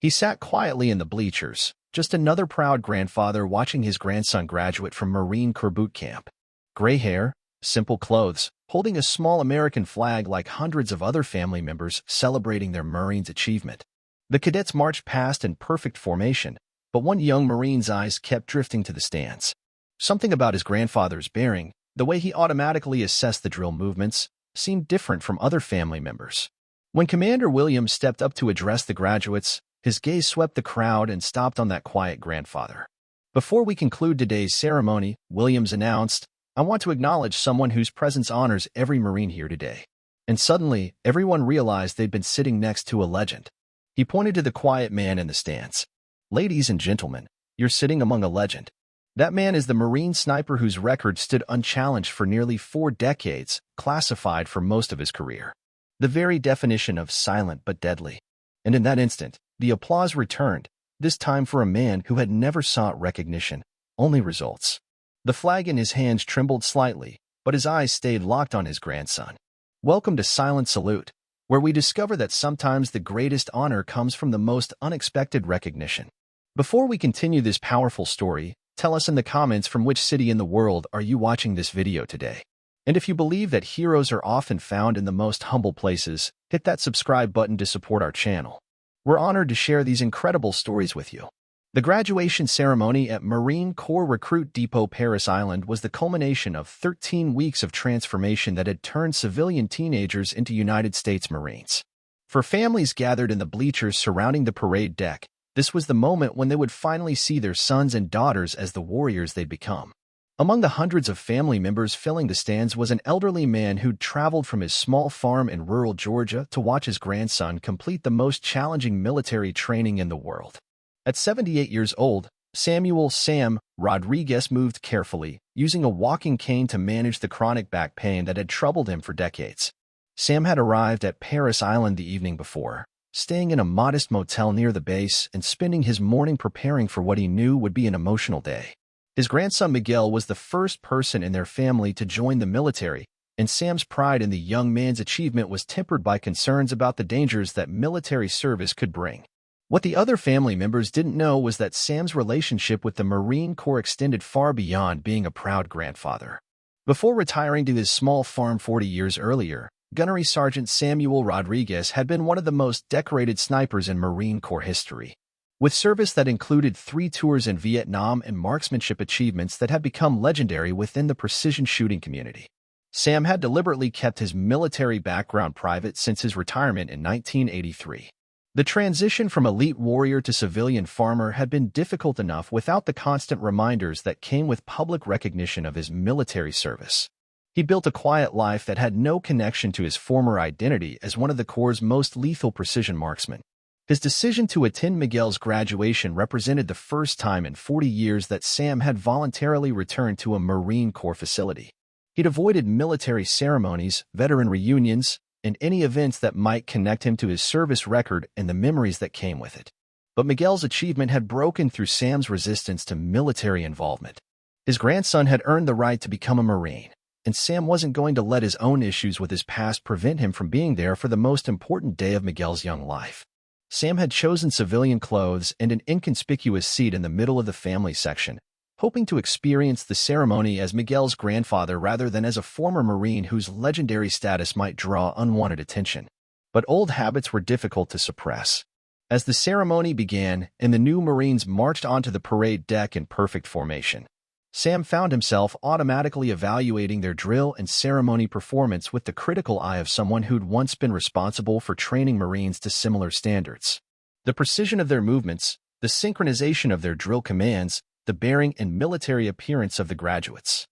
He sat quietly in the bleachers, just another proud grandfather watching his grandson graduate from Marine Corps boot camp. Gray hair, simple clothes, holding a small American flag like hundreds of other family members celebrating their Marine's achievement. The cadets marched past in perfect formation, but one young Marine's eyes kept drifting to the stands. Something about his grandfather's bearing, the way he automatically assessed the drill movements, seemed different from other family members. When Commander Williams stepped up to address the graduates, his gaze swept the crowd and stopped on that quiet grandfather. "Before we conclude today's ceremony," Williams announced, "I want to acknowledge someone whose presence honors every Marine here today." And suddenly, everyone realized they'd been sitting next to a legend. He pointed to the quiet man in the stands. "Ladies and gentlemen, you're sitting among a legend. That man is the Marine sniper whose record stood unchallenged for nearly 4 decades, classified for most of his career. The very definition of silent but deadly." And in that instant, the applause returned, this time for a man who had never sought recognition, only results. The flag in his hands trembled slightly, but his eyes stayed locked on his grandson. Welcome to Silent Salute, where we discover that sometimes the greatest honor comes from the most unexpected recognition. Before we continue this powerful story, tell us in the comments from which city in the world are you watching this video today. And if you believe that heroes are often found in the most humble places, hit that subscribe button to support our channel. We're honored to share these incredible stories with you. The graduation ceremony at Marine Corps Recruit Depot Paris Island was the culmination of 13 weeks of transformation that had turned civilian teenagers into United States Marines. For families gathered in the bleachers surrounding the parade deck, this was the moment when they would finally see their sons and daughters as the warriors they'd become. Among the hundreds of family members filling the stands was an elderly man who'd traveled from his small farm in rural Georgia to watch his grandson complete the most challenging military training in the world. At 78 years old, Sam Rodriguez moved carefully, using a walking cane to manage the chronic back pain that had troubled him for decades. Sam had arrived at Paris Island the evening before, staying in a modest motel near the base and spending his morning preparing for what he knew would be an emotional day. His grandson Miguel was the first person in their family to join the military, and Sam's pride in the young man's achievement was tempered by concerns about the dangers that military service could bring. What the other family members didn't know was that Sam's relationship with the Marine Corps extended far beyond being a proud grandfather. Before retiring to his small farm 40 years earlier, Gunnery Sergeant Samuel Rodriguez had been one of the most decorated snipers in Marine Corps history. With service that included 3 tours in Vietnam and marksmanship achievements that have become legendary within the precision shooting community, Sam had deliberately kept his military background private since his retirement in 1983. The transition from elite warrior to civilian farmer had been difficult enough without the constant reminders that came with public recognition of his military service. He built a quiet life that had no connection to his former identity as one of the Corps' most lethal precision marksmen. His decision to attend Miguel's graduation represented the first time in 40 years that Sam had voluntarily returned to a Marine Corps facility. He'd avoided military ceremonies, veteran reunions, and any events that might connect him to his service record and the memories that came with it. But Miguel's achievement had broken through Sam's resistance to military involvement. His grandson had earned the right to become a Marine, and Sam wasn't going to let his own issues with his past prevent him from being there for the most important day of Miguel's young life. Sam had chosen civilian clothes and an inconspicuous seat in the middle of the family section, hoping to experience the ceremony as Miguel's grandfather rather than as a former Marine whose legendary status might draw unwanted attention. But old habits were difficult to suppress. As the ceremony began and the new Marines marched onto the parade deck in perfect formation, Sam found himself automatically evaluating their drill and ceremony performance with the critical eye of someone who'd once been responsible for training Marines to similar standards. The precision of their movements, the synchronization of their drill commands, the bearing and military appearance of the graduates.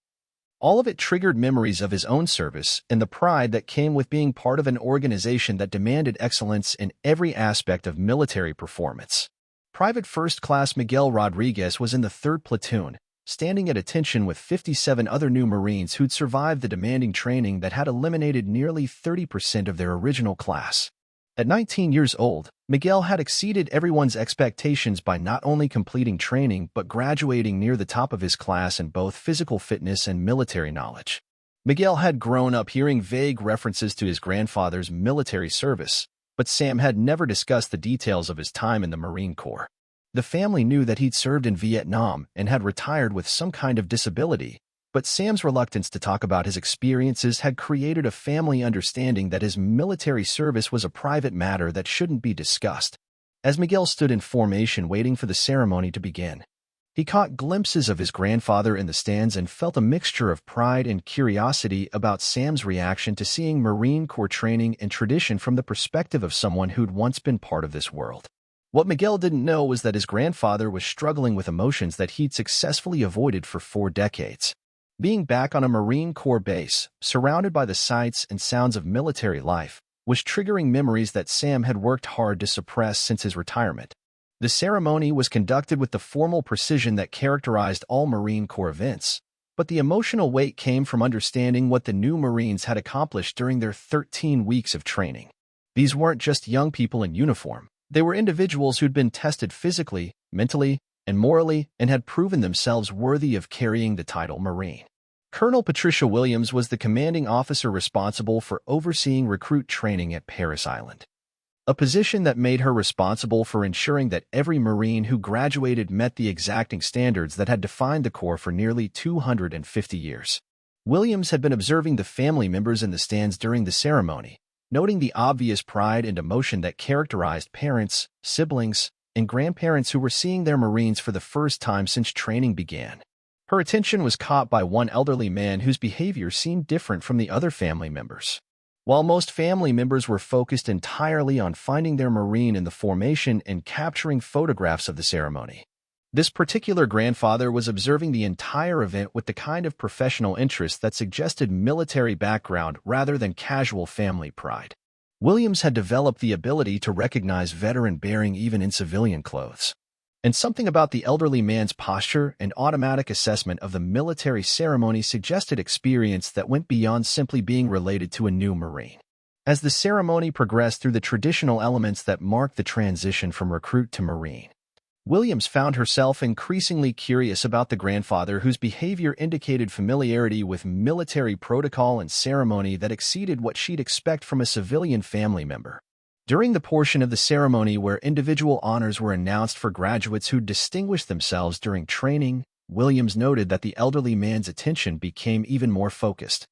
All of it triggered memories of his own service and the pride that came with being part of an organization that demanded excellence in every aspect of military performance. Private First Class Miguel Rodriguez was in the 3rd Platoon, standing at attention with 57 other new Marines who'd survived the demanding training that had eliminated nearly 30% of their original class. At 19 years old, Miguel had exceeded everyone's expectations by not only completing training but graduating near the top of his class in both physical fitness and military knowledge. Miguel had grown up hearing vague references to his grandfather's military service, but Sam had never discussed the details of his time in the Marine Corps. The family knew that he'd served in Vietnam and had retired with some kind of disability, but Sam's reluctance to talk about his experiences had created a family understanding that his military service was a private matter that shouldn't be discussed. As Miguel stood in formation waiting for the ceremony to begin, he caught glimpses of his grandfather in the stands and felt a mixture of pride and curiosity about Sam's reaction to seeing Marine Corps training and tradition from the perspective of someone who'd once been part of this world. What Miguel didn't know was that his grandfather was struggling with emotions that he'd successfully avoided for 4 decades. Being back on a Marine Corps base, surrounded by the sights and sounds of military life, was triggering memories that Sam had worked hard to suppress since his retirement. The ceremony was conducted with the formal precision that characterized all Marine Corps events, but the emotional weight came from understanding what the new Marines had accomplished during their 13 weeks of training. These weren't just young people in uniform. They were individuals who'd been tested physically, mentally, and morally, and had proven themselves worthy of carrying the title Marine. Colonel Patricia Williams was the commanding officer responsible for overseeing recruit training at Parris Island, a position that made her responsible for ensuring that every Marine who graduated met the exacting standards that had defined the Corps for nearly 250 years. Williams had been observing the family members in the stands during the ceremony, noting the obvious pride and emotion that characterized parents, siblings, and grandparents who were seeing their Marines for the first time since training began. Her attention was caught by one elderly man whose behavior seemed different from the other family members. While most family members were focused entirely on finding their Marine in the formation and capturing photographs of the ceremony, this particular grandfather was observing the entire event with the kind of professional interest that suggested military background rather than casual family pride. Williams had developed the ability to recognize veteran bearing even in civilian clothes, and something about the elderly man's posture and automatic assessment of the military ceremony suggested experience that went beyond simply being related to a new Marine. As the ceremony progressed through the traditional elements that marked the transition from recruit to Marine, Williams found herself increasingly curious about the grandfather whose behavior indicated familiarity with military protocol and ceremony that exceeded what she'd expect from a civilian family member. During the portion of the ceremony where individual honors were announced for graduates who distinguished themselves during training, Williams noted that the elderly man's attention became even more focused,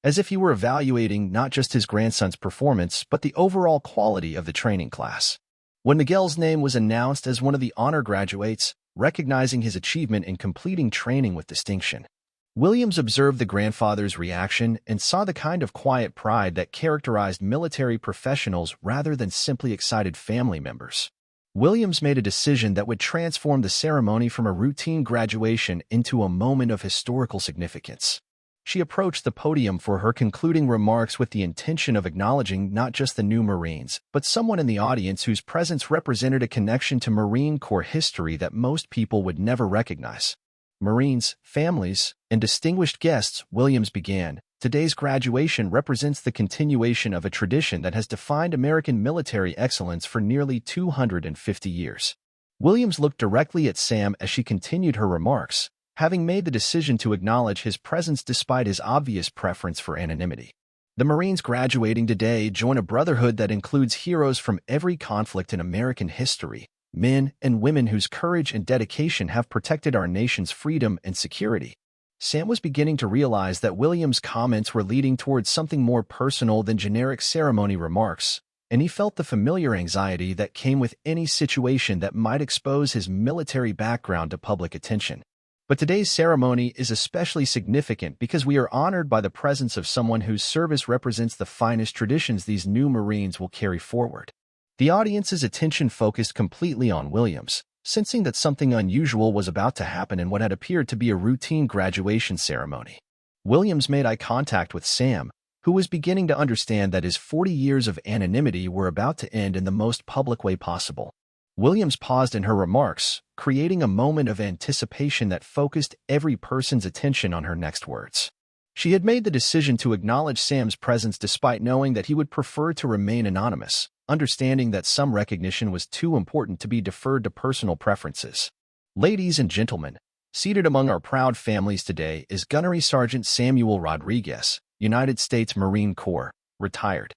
as if he were evaluating not just his grandson's performance but the overall quality of the training class. When Miguel's name was announced as one of the honor graduates, recognizing his achievement in completing training with distinction, Williams observed the grandfather's reaction and saw the kind of quiet pride that characterized military professionals rather than simply excited family members. Williams made a decision that would transform the ceremony from a routine graduation into a moment of historical significance. She approached the podium for her concluding remarks with the intention of acknowledging not just the new Marines, but someone in the audience whose presence represented a connection to Marine Corps history that most people would never recognize. Marines, families, and distinguished guests, Williams began. Today's graduation represents the continuation of a tradition that has defined American military excellence for nearly 250 years. Williams looked directly at Sam as she continued her remarks, having made the decision to acknowledge his presence despite his obvious preference for anonymity. The Marines graduating today join a brotherhood that includes heroes from every conflict in American history, men and women whose courage and dedication have protected our nation's freedom and security. Sam was beginning to realize that Williams' comments were leading towards something more personal than generic ceremony remarks, and he felt the familiar anxiety that came with any situation that might expose his military background to public attention. But today's ceremony is especially significant because we are honored by the presence of someone whose service represents the finest traditions these new Marines will carry forward. The audience's attention focused completely on Williams, sensing that something unusual was about to happen in what had appeared to be a routine graduation ceremony. Williams made eye contact with Sam, who was beginning to understand that his 40 years of anonymity were about to end in the most public way possible. Williams paused in her remarks, creating a moment of anticipation that focused every person's attention on her next words. She had made the decision to acknowledge Sam's presence despite knowing that he would prefer to remain anonymous, understanding that some recognition was too important to be deferred to personal preferences. Ladies and gentlemen, seated among our proud families today is Gunnery Sergeant Samuel Rodriguez, United States Marine Corps, retired.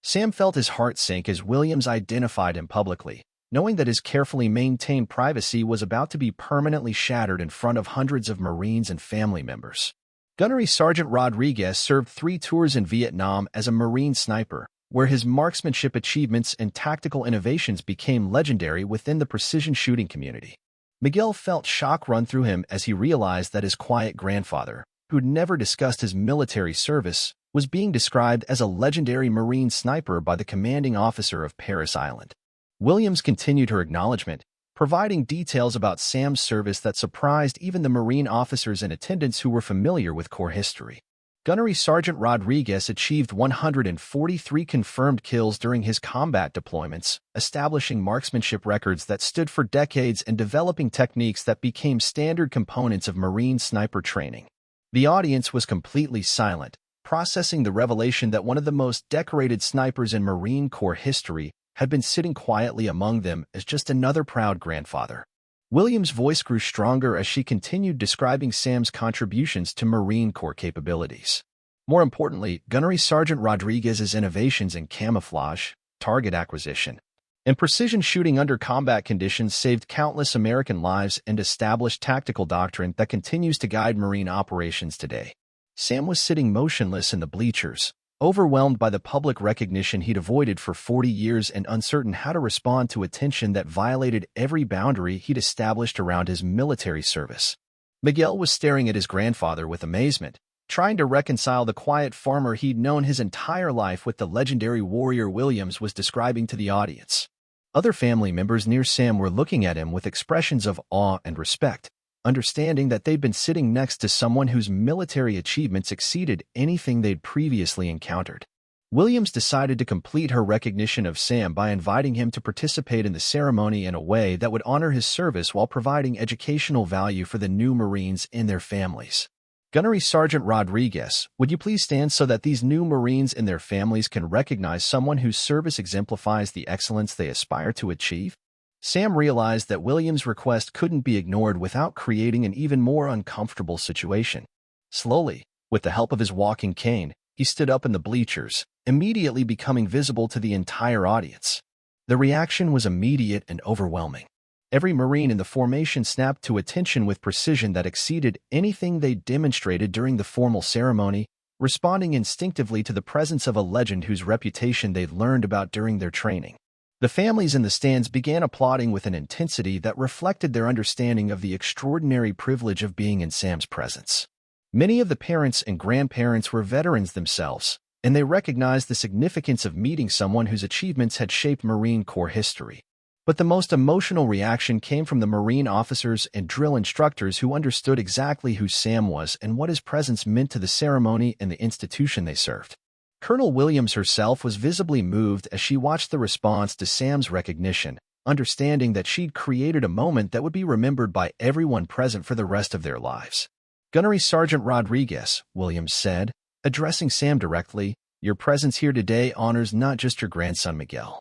Sam felt his heart sink as Williams identified him publicly, knowing that his carefully maintained privacy was about to be permanently shattered in front of hundreds of Marines and family members. Gunnery Sergeant Rodriguez served 3 tours in Vietnam as a Marine sniper, where his marksmanship achievements and tactical innovations became legendary within the precision shooting community. Miguel felt shock run through him as he realized that his quiet grandfather, who'd never discussed his military service, was being described as a legendary Marine sniper by the commanding officer of Paris Island. Williams continued her acknowledgement, providing details about Sam's service that surprised even the Marine officers and attendants who were familiar with Corps history. Gunnery Sergeant Rodriguez achieved 143 confirmed kills during his combat deployments, establishing marksmanship records that stood for decades and developing techniques that became standard components of Marine sniper training. The audience was completely silent, processing the revelation that one of the most decorated snipers in Marine Corps history had been sitting quietly among them as just another proud grandfather. Williams' voice grew stronger as she continued describing Sam's contributions to Marine Corps capabilities. More importantly, Gunnery Sergeant Rodriguez's innovations in camouflage, target acquisition, and precision shooting under combat conditions saved countless American lives and established tactical doctrine that continues to guide Marine operations today. Sam was sitting motionless in the bleachers, overwhelmed by the public recognition he'd avoided for 40 years and uncertain how to respond to attention that violated every boundary he'd established around his military service. Miguel was staring at his grandfather with amazement, trying to reconcile the quiet farmer he'd known his entire life with the legendary warrior Williams was describing to the audience. Other family members near Sam were looking at him with expressions of awe and respect, understanding that they'd been sitting next to someone whose military achievements exceeded anything they'd previously encountered. Williams decided to complete her recognition of Sam by inviting him to participate in the ceremony in a way that would honor his service while providing educational value for the new Marines and their families. Gunnery Sergeant Rodriguez, would you please stand so that these new Marines and their families can recognize someone whose service exemplifies the excellence they aspire to achieve? Sam realized that Williams' request couldn't be ignored without creating an even more uncomfortable situation. Slowly, with the help of his walking cane, he stood up in the bleachers, immediately becoming visible to the entire audience. The reaction was immediate and overwhelming. Every Marine in the formation snapped to attention with precision that exceeded anything they'd demonstrated during the formal ceremony, responding instinctively to the presence of a legend whose reputation they'd learned about during their training. The families in the stands began applauding with an intensity that reflected their understanding of the extraordinary privilege of being in Sam's presence. Many of the parents and grandparents were veterans themselves, and they recognized the significance of meeting someone whose achievements had shaped Marine Corps history. But the most emotional reaction came from the Marine officers and drill instructors who understood exactly who Sam was and what his presence meant to the ceremony and the institution they served. Colonel Williams herself was visibly moved as she watched the response to Sam's recognition, understanding that she'd created a moment that would be remembered by everyone present for the rest of their lives. Gunnery Sergeant Rodriguez, Williams said, addressing Sam directly, your presence here today honors not just your grandson Miguel,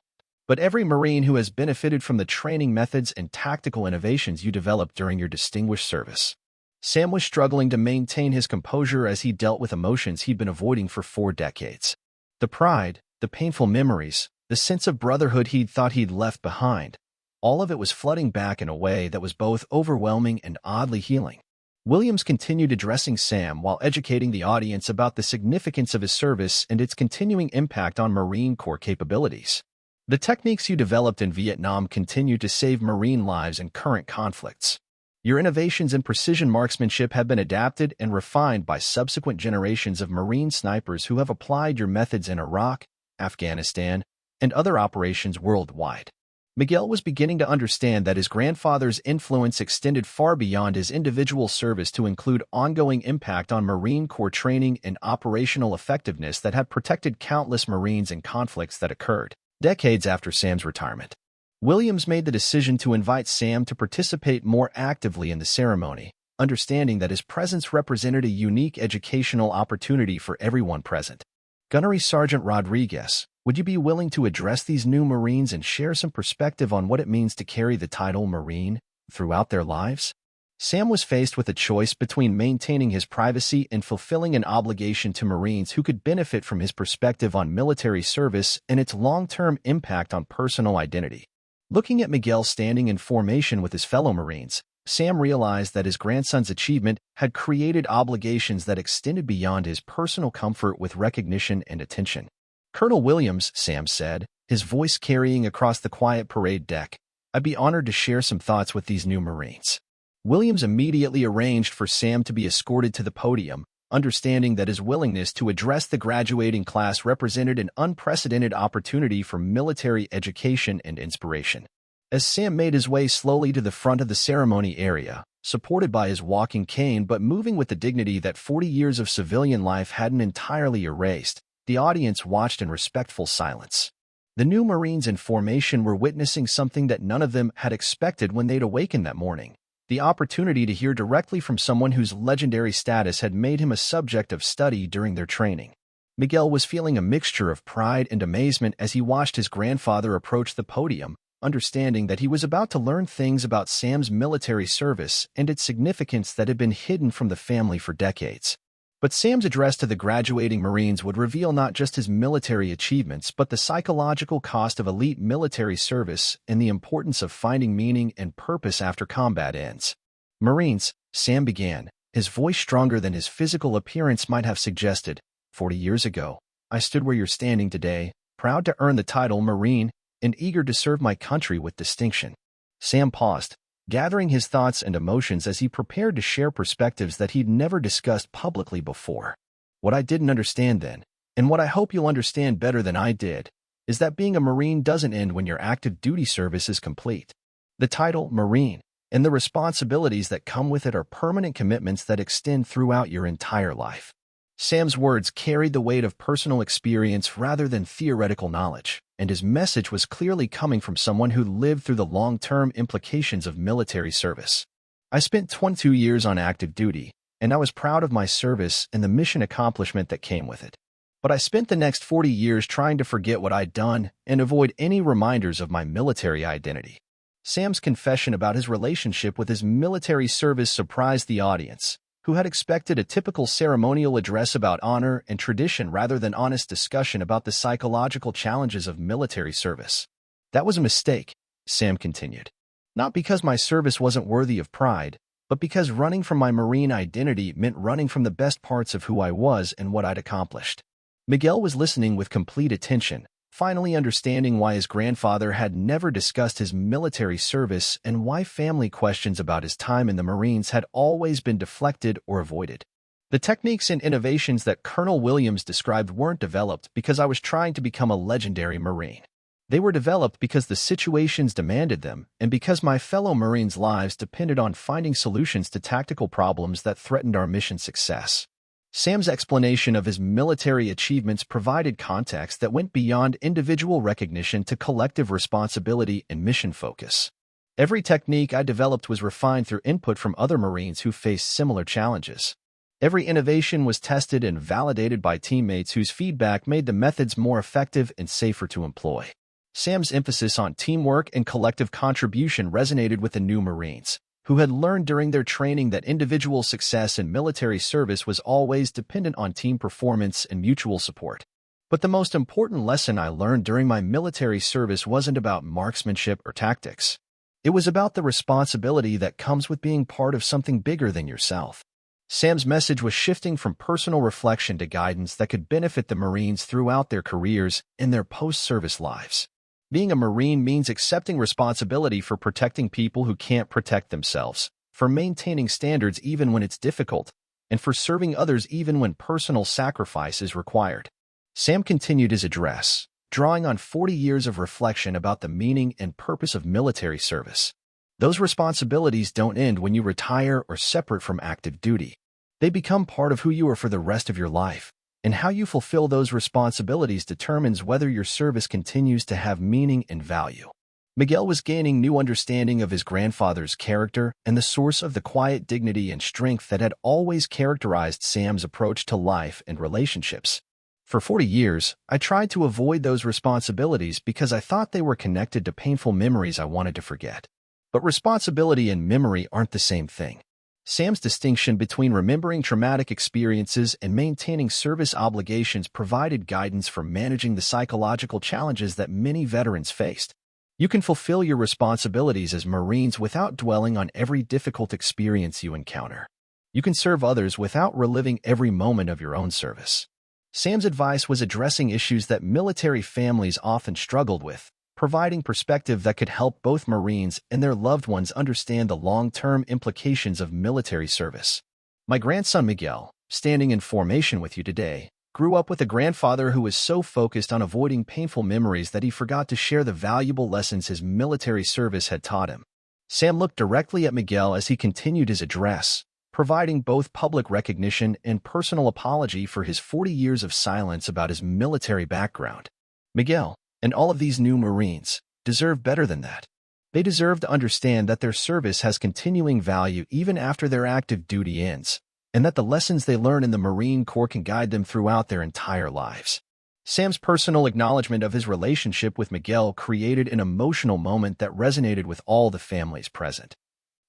but every Marine who has benefited from the training methods and tactical innovations you developed during your distinguished service. Sam was struggling to maintain his composure as he dealt with emotions he'd been avoiding for 4 decades. The pride, the painful memories, the sense of brotherhood he'd thought he'd left behind, all of it was flooding back in a way that was both overwhelming and oddly healing. Williams continued addressing Sam while educating the audience about the significance of his service and its continuing impact on Marine Corps capabilities. The techniques you developed in Vietnam continue to save Marine lives in current conflicts. Your innovations in precision marksmanship have been adapted and refined by subsequent generations of Marine snipers who have applied your methods in Iraq, Afghanistan, and other operations worldwide. Miguel was beginning to understand that his grandfather's influence extended far beyond his individual service to include ongoing impact on Marine Corps training and operational effectiveness that had protected countless Marines in conflicts that occurred decades after Sam's retirement. Williams made the decision to invite Sam to participate more actively in the ceremony, understanding that his presence represented a unique educational opportunity for everyone present. Gunnery Sergeant Rodriguez, would you be willing to address these new Marines and share some perspective on what it means to carry the title Marine throughout their lives? Sam was faced with a choice between maintaining his privacy and fulfilling an obligation to Marines who could benefit from his perspective on military service and its long-term impact on personal identity. Looking at Miguel standing in formation with his fellow Marines, Sam realized that his grandson's achievement had created obligations that extended beyond his personal comfort with recognition and attention. "Colonel Williams," Sam said, his voice carrying across the quiet parade deck, "I'd be honored to share some thoughts with these new Marines." Williams immediately arranged for Sam to be escorted to the podium, understanding that his willingness to address the graduating class represented an unprecedented opportunity for military education and inspiration. As Sam made his way slowly to the front of the ceremony area, supported by his walking cane but moving with the dignity that 40 years of civilian life hadn't entirely erased, the audience watched in respectful silence. The new Marines in formation were witnessing something that none of them had expected when they'd awakened that morning: the opportunity to hear directly from someone whose legendary status had made him a subject of study during their training. Miguel was feeling a mixture of pride and amazement as he watched his grandfather approach the podium, understanding that he was about to learn things about Sam's military service and its significance that had been hidden from the family for decades. But Sam's address to the graduating Marines would reveal not just his military achievements but the psychological cost of elite military service and the importance of finding meaning and purpose after combat ends. "Marines," Sam began, his voice stronger than his physical appearance might have suggested, 40 years ago, I stood where you're standing today, proud to earn the title Marine and eager to serve my country with distinction." Sam paused, gathering his thoughts and emotions as he prepared to share perspectives that he'd never discussed publicly before. "What I didn't understand then, and what I hope you'll understand better than I did, is that being a Marine doesn't end when your active duty service is complete. The title, Marine, and the responsibilities that come with it are permanent commitments that extend throughout your entire life." Sam's words carried the weight of personal experience rather than theoretical knowledge, and his message was clearly coming from someone who lived through the long-term implications of military service. "I spent 22 years on active duty, and I was proud of my service and the mission accomplishment that came with it. But I spent the next 40 years trying to forget what I'd done and avoid any reminders of my military identity." Sam's confession about his relationship with his military service surprised the audience, who had expected a typical ceremonial address about honor and tradition rather than honest discussion about the psychological challenges of military service. "That was a mistake," Sam continued. "Not because my service wasn't worthy of pride, but because running from my Marine identity meant running from the best parts of who I was and what I'd accomplished." Miguel was listening with complete attention, finally understanding why his grandfather had never discussed his military service and why family questions about his time in the Marines had always been deflected or avoided. "The techniques and innovations that Colonel Williams described weren't developed because I was trying to become a legendary Marine. They were developed because the situations demanded them and because my fellow Marines' lives depended on finding solutions to tactical problems that threatened our mission success." Sam's explanation of his military achievements provided context that went beyond individual recognition to collective responsibility and mission focus. "Every technique I developed was refined through input from other Marines who faced similar challenges. Every innovation was tested and validated by teammates whose feedback made the methods more effective and safer to employ." Sam's emphasis on teamwork and collective contribution resonated with the new Marines, who had learned during their training that individual success in military service was always dependent on team performance and mutual support. "But the most important lesson I learned during my military service wasn't about marksmanship or tactics. It was about the responsibility that comes with being part of something bigger than yourself." Sam's message was shifting from personal reflection to guidance that could benefit the Marines throughout their careers and their post-service lives. Being a Marine means accepting responsibility for protecting people who can't protect themselves, for maintaining standards even when it's difficult, and for serving others even when personal sacrifice is required. Sam continued his address, drawing on 40 years of reflection about the meaning and purpose of military service. "Those responsibilities don't end when you retire or separate from active duty. They become part of who you are for the rest of your life. And how you fulfill those responsibilities determines whether your service continues to have meaning and value." Miguel was gaining new understanding of his grandfather's character and the source of the quiet dignity and strength that had always characterized Sam's approach to life and relationships. "For 40 years, I tried to avoid those responsibilities because I thought they were connected to painful memories I wanted to forget. But responsibility and memory aren't the same thing. Sam's distinction between remembering traumatic experiences and maintaining service obligations provided guidance for managing the psychological challenges that many veterans faced. You can fulfill your responsibilities as Marines without dwelling on every difficult experience you encounter. You can serve others without reliving every moment of your own service. Sam's advice was addressing issues that military families often struggled with, providing perspective that could help both Marines and their loved ones understand the long-term implications of military service. My grandson Miguel, standing in formation with you today, grew up with a grandfather who was so focused on avoiding painful memories that he forgot to share the valuable lessons his military service had taught him. Sam looked directly at Miguel as he continued his address, providing both public recognition and personal apology for his 40 years of silence about his military background. Miguel, and all of these new Marines, deserve better than that. They deserve to understand that their service has continuing value even after their active duty ends, and that the lessons they learn in the Marine Corps can guide them throughout their entire lives. Sam's personal acknowledgement of his relationship with Miguel created an emotional moment that resonated with all the families present,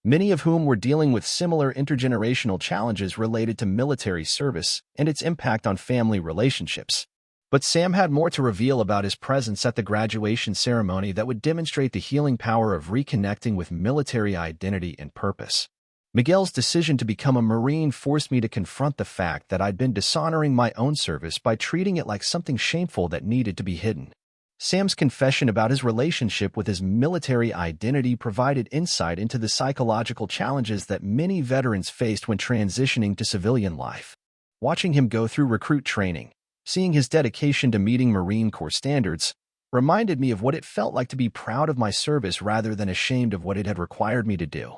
many of whom were dealing with similar intergenerational challenges related to military service and its impact on family relationships. But Sam had more to reveal about his presence at the graduation ceremony that would demonstrate the healing power of reconnecting with military identity and purpose. Miguel's decision to become a Marine forced me to confront the fact that I'd been dishonoring my own service by treating it like something shameful that needed to be hidden. Sam's confession about his relationship with his military identity provided insight into the psychological challenges that many veterans faced when transitioning to civilian life. Watching him go through recruit training, seeing his dedication to meeting Marine Corps standards, reminded me of what it felt like to be proud of my service rather than ashamed of what it had required me to do.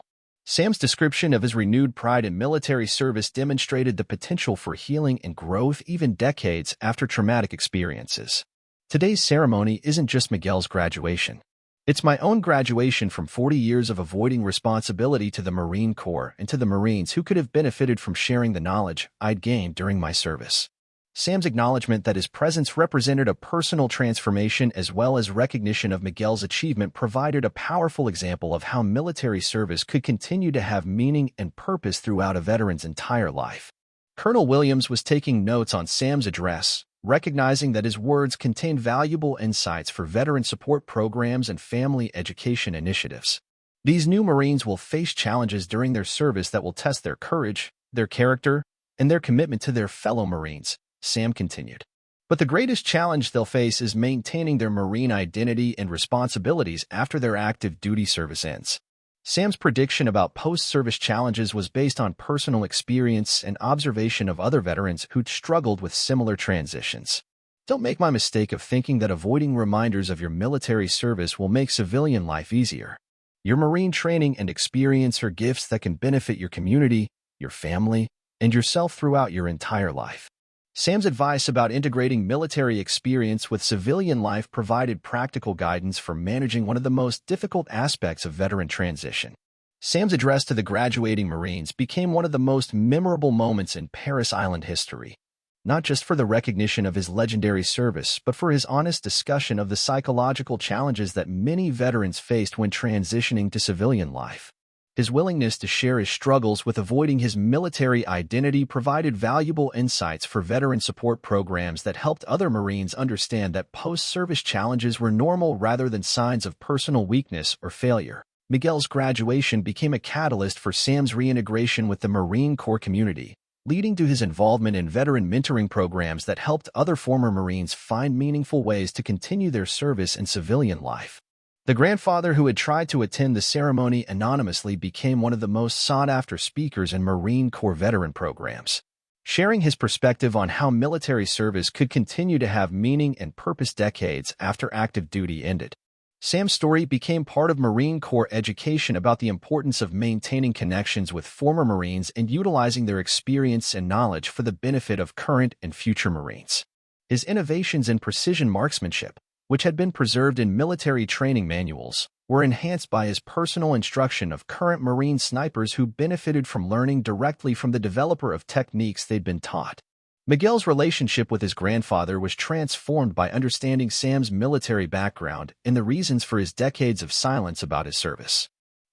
Sam's description of his renewed pride in military service demonstrated the potential for healing and growth even decades after traumatic experiences. Today's ceremony isn't just Miguel's graduation. It's my own graduation from 40 years of avoiding responsibility to the Marine Corps and to the Marines who could have benefited from sharing the knowledge I'd gained during my service. Sam's acknowledgement that his presence represented a personal transformation as well as recognition of Miguel's achievement provided a powerful example of how military service could continue to have meaning and purpose throughout a veteran's entire life. Colonel Williams was taking notes on Sam's address, recognizing that his words contained valuable insights for veteran support programs and family education initiatives. These new Marines will face challenges during their service that will test their courage, their character, and their commitment to their fellow Marines, Sam continued. But the greatest challenge they'll face is maintaining their Marine identity and responsibilities after their active duty service ends. Sam's prediction about post-service challenges was based on personal experience and observation of other veterans who'd struggled with similar transitions. Don't make my mistake of thinking that avoiding reminders of your military service will make civilian life easier. Your Marine training and experience are gifts that can benefit your community, your family, and yourself throughout your entire life. Sam's advice about integrating military experience with civilian life provided practical guidance for managing one of the most difficult aspects of veteran transition. Sam's address to the graduating Marines became one of the most memorable moments in Paris Island history, not just for the recognition of his legendary service, but for his honest discussion of the psychological challenges that many veterans faced when transitioning to civilian life. His willingness to share his struggles with avoiding his military identity provided valuable insights for veteran support programs that helped other Marines understand that post-service challenges were normal rather than signs of personal weakness or failure. Miguel's graduation became a catalyst for Sam's reintegration with the Marine Corps community, leading to his involvement in veteran mentoring programs that helped other former Marines find meaningful ways to continue their service in civilian life. The grandfather who had tried to attend the ceremony anonymously became one of the most sought-after speakers in Marine Corps veteran programs, sharing his perspective on how military service could continue to have meaning and purpose decades after active duty ended. Sam's story became part of Marine Corps education about the importance of maintaining connections with former Marines and utilizing their experience and knowledge for the benefit of current and future Marines. His innovations in precision marksmanship, which had been preserved in military training manuals, were enhanced by his personal instruction of current Marine snipers who benefited from learning directly from the developer of techniques they'd been taught. Miguel's relationship with his grandfather was transformed by understanding Sam's military background and the reasons for his decades of silence about his service.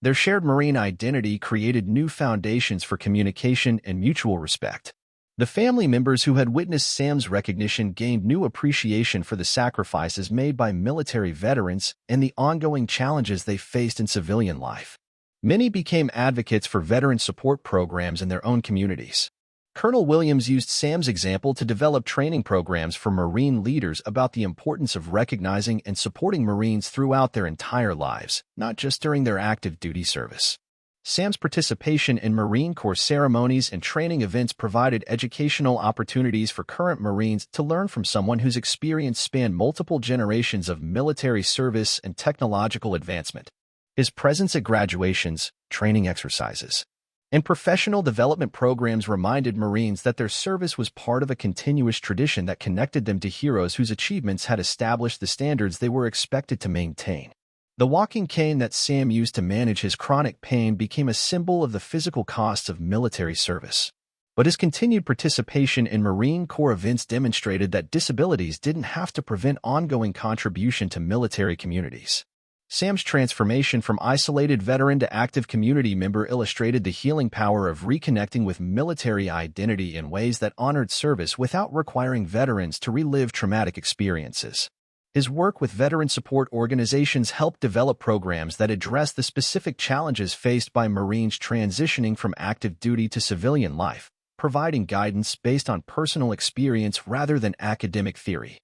Their shared Marine identity created new foundations for communication and mutual respect. The family members who had witnessed Sam's recognition gained new appreciation for the sacrifices made by military veterans and the ongoing challenges they faced in civilian life. Many became advocates for veteran support programs in their own communities. Colonel Williams used Sam's example to develop training programs for Marine leaders about the importance of recognizing and supporting Marines throughout their entire lives, not just during their active duty service. Sam's participation in Marine Corps ceremonies and training events provided educational opportunities for current Marines to learn from someone whose experience spanned multiple generations of military service and technological advancement. His presence at graduations, training exercises, and professional development programs reminded Marines that their service was part of a continuous tradition that connected them to heroes whose achievements had established the standards they were expected to maintain. The walking cane that Sam used to manage his chronic pain became a symbol of the physical costs of military service. But his continued participation in Marine Corps events demonstrated that disabilities didn't have to prevent ongoing contribution to military communities. Sam's transformation from isolated veteran to active community member illustrated the healing power of reconnecting with military identity in ways that honored service without requiring veterans to relive traumatic experiences. His work with veteran support organizations helped develop programs that address the specific challenges faced by Marines transitioning from active duty to civilian life, providing guidance based on personal experience rather than academic theory.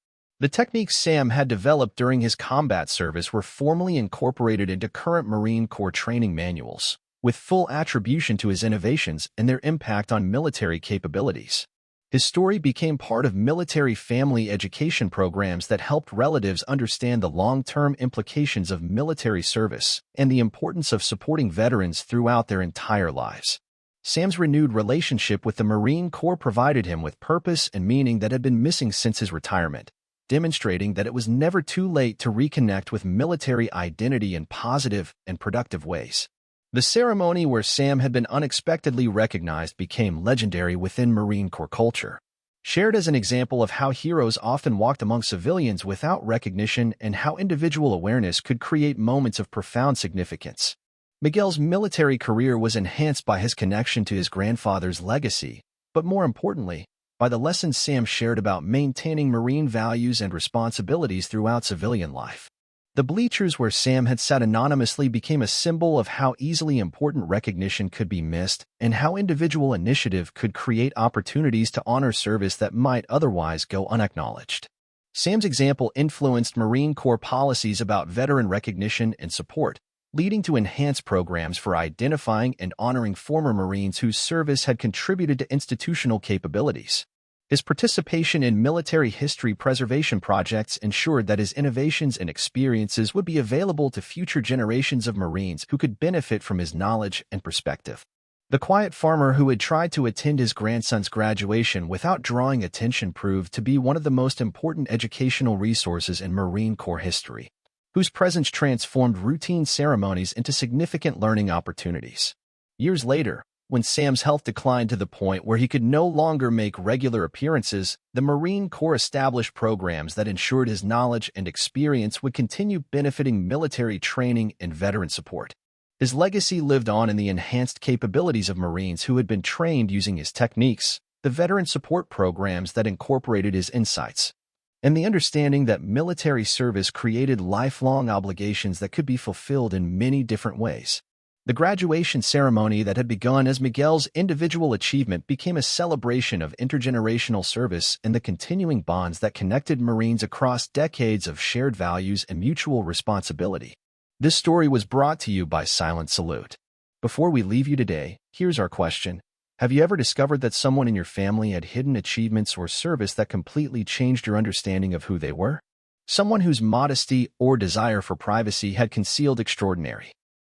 The techniques Sam had developed during his combat service were formally incorporated into current Marine Corps training manuals, with full attribution to his innovations and their impact on military capabilities. His story became part of military family education programs that helped relatives understand the long-term implications of military service and the importance of supporting veterans throughout their entire lives. Sam's renewed relationship with the Marine Corps provided him with purpose and meaning that had been missing since his retirement, demonstrating that it was never too late to reconnect with military identity in positive and productive ways. The ceremony where Sam had been unexpectedly recognized became legendary within Marine Corps culture, shared as an example of how heroes often walked among civilians without recognition and how individual awareness could create moments of profound significance. Miguel's military career was enhanced by his connection to his grandfather's legacy, but more importantly, by the lessons Sam shared about maintaining Marine values and responsibilities throughout civilian life. The bleachers where Sam had sat anonymously became a symbol of how easily important recognition could be missed and how individual initiative could create opportunities to honor service that might otherwise go unacknowledged. Sam's example influenced Marine Corps policies about veteran recognition and support, leading to enhanced programs for identifying and honoring former Marines whose service had contributed to institutional capabilities. His participation in military history preservation projects ensured that his innovations and experiences would be available to future generations of Marines who could benefit from his knowledge and perspective. The quiet farmer who had tried to attend his grandson's graduation without drawing attention proved to be one of the most important educational resources in Marine Corps history, whose presence transformed routine ceremonies into significant learning opportunities. Years later, when Sam's health declined to the point where he could no longer make regular appearances, the Marine Corps established programs that ensured his knowledge and experience would continue benefiting military training and veteran support. His legacy lived on in the enhanced capabilities of Marines who had been trained using his techniques, the veteran support programs that incorporated his insights, and the understanding that military service created lifelong obligations that could be fulfilled in many different ways. The graduation ceremony that had begun as Miguel's individual achievement became a celebration of intergenerational service and the continuing bonds that connected Marines across decades of shared values and mutual responsibility. This story was brought to you by Silent Salute. Before we leave you today, here's our question. Have you ever discovered that someone in your family had hidden achievements or service that completely changed your understanding of who they were? Someone whose modesty or desire for privacy had concealed extraordinary